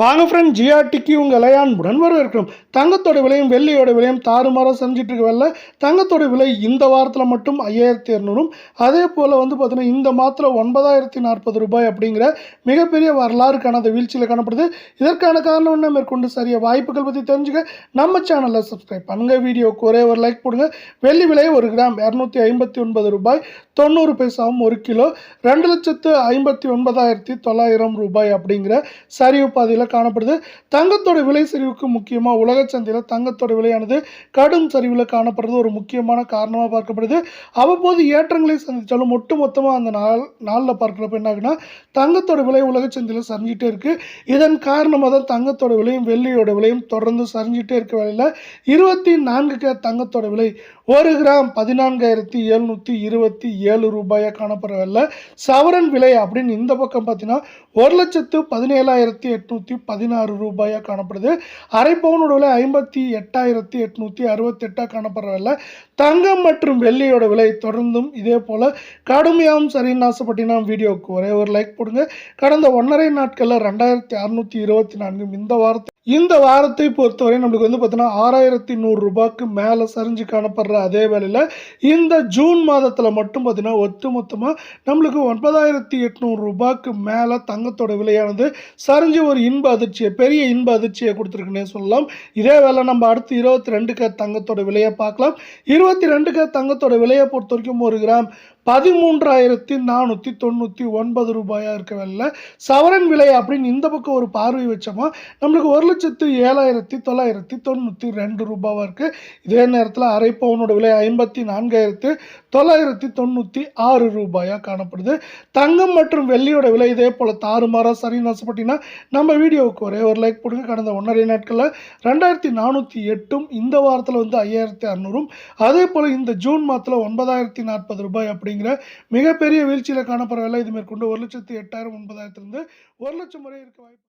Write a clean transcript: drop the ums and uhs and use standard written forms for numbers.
வாங்க ஃப்ரெண்ட், ஜிஆர்டிக்கு உங்களை அன்புடன் வரவேற்கிறோம். தங்கத்தோட விலையும் வெள்ளியோட விலையும் தாறுமாறாக செஞ்சுட்டு இருக்க வேலை. தங்கத்தோட விலை இந்த வாரத்தில் மட்டும் 5200, அதே போல் பார்த்தீங்கன்னா இந்த மாதத்தில் 9040 ரூபாய் அப்படிங்கிற மிகப்பெரிய வரலாறு காணாத வீழ்ச்சியில் காணப்படுது. இதற்கான காரணம் என்ன, மேற்கொண்டு சரியாக வாய்ப்புகள் பற்றி தெரிஞ்சுக்க நம்ம சேனலை சப்ஸ்கிரைப் பண்ணுங்கள். வீடியோக்கு ஒரே ஒரு லைக் போடுங்க. வெள்ளி விலை 1 கிராம் 259 ரூபாய் 90 பைசாவும், 1 கிலோ 2,59,900 ரூபாய் அப்படிங்கிற சரிவு பாதையில் காணப்படுது. தங்கத்தோட விலை சரிவுக்கு முக்கியமாக உலக சந்தையில் தங்கத்தோட விலையானது கடும் சரிவில் காணப்படுறது ஒரு முக்கியமான காரணமாக பார்க்கப்படுது. அவ்வப்போது ஏற்றங்களை சந்தித்தாலும் ஒட்டுமொத்தமாக அந்த நாளில் பார்க்குறப்ப என்ன ஆகுனா, தங்கத்தோட விலை உலக சந்தையில் சரிஞ்சிட்டே இருக்குது. இதன் காரணமாக தான் தங்கத்தோட விலையும் வெள்ளியோட விலையும் தொடர்ந்து சரிஞ்சிட்டே இருக்க வேலையில் 24 கேரட் தங்கத்தோட விலை 1 கிராம் 14,727 ரூபாயாக காணப்படுறதில்ல. சவரன் விலை அப்படின்னு இந்த பக்கம் பார்த்தீங்கன்னா 1,17,816 ரூபாயாக காணப்படுது. அரை பவுனோட விலை 58,868 காணப்படுறதில்ல. தங்கம் மற்றும் வெள்ளியோட விலை தொடர்ந்தும் இதே போல் கடுமையாகவும் சரின்னு ஆசைப்பட்டீங்கன்னா வீடியோவுக்கு ஒரே ஒரு லைக் போடுங்க. கடந்த 1.5 நாட்களில் 2624 இந்த வாரத்தை பொறுத்தவரை நம்மளுக்கு பார்த்தீங்கன்னா 6100 ரூபாய்க்கு மேலே சரிஞ்சு காணப்படுற அதே வேளையில் இந்த ஜூன் மாதத்தில் மட்டும் பார்த்தீங்கன்னா ஒட்டுமொத்தமாக நம்மளுக்கு 9800 ரூபாய்க்கு மேலே தங்கத்தோட விலையானது சரிஞ்சு ஒரு பெரிய இன்ப அதிர்ச்சியை கொடுத்துருக்குன்னே சொல்லலாம். இதே வேலை நம்ம அடுத்து 22 கேரட் தங்கத்தோட விலையை பார்க்கலாம். 22 கேரட் தங்கத்தோட விலையை பொறுத்த வரைக்கும் 1 கிராம் 13,499 ரூபாயாக இருக்க வேலை. சவரன் விலை அப்படின்னு இந்த பக்கம் ஒரு பார்வை வச்சோமா நம்மளுக்கு 1,07,992 ரூபாவாக இருக்குது. இதே நேரத்தில் அரை பவுனோட விலை 54,996 ரூபாயாக காணப்படுது. தங்கம் மற்றும் வெள்ளியோட விலை இதே போல் தாறுமாறாக சரின்னு ஆசைப்பட்டீங்கன்னா நம்ம வீடியோவுக்கு ஒரே ஒரு லைக் போடுங்க. கடந்த 1.5 நாட்களில் 2408 இந்த வாரத்தில் 5600, அதே போல் இந்த ஜூன் மாதத்தில் 9040 ரூபாய் அப்படிங்கிற மிகப்பெரிய வீழ்ச்சியில் காணப்படுற வேலை. இது மேற்கொண்டு 1,08,000 9,000 1 லட்சம் வரை இருக்க வாய்ப்பு.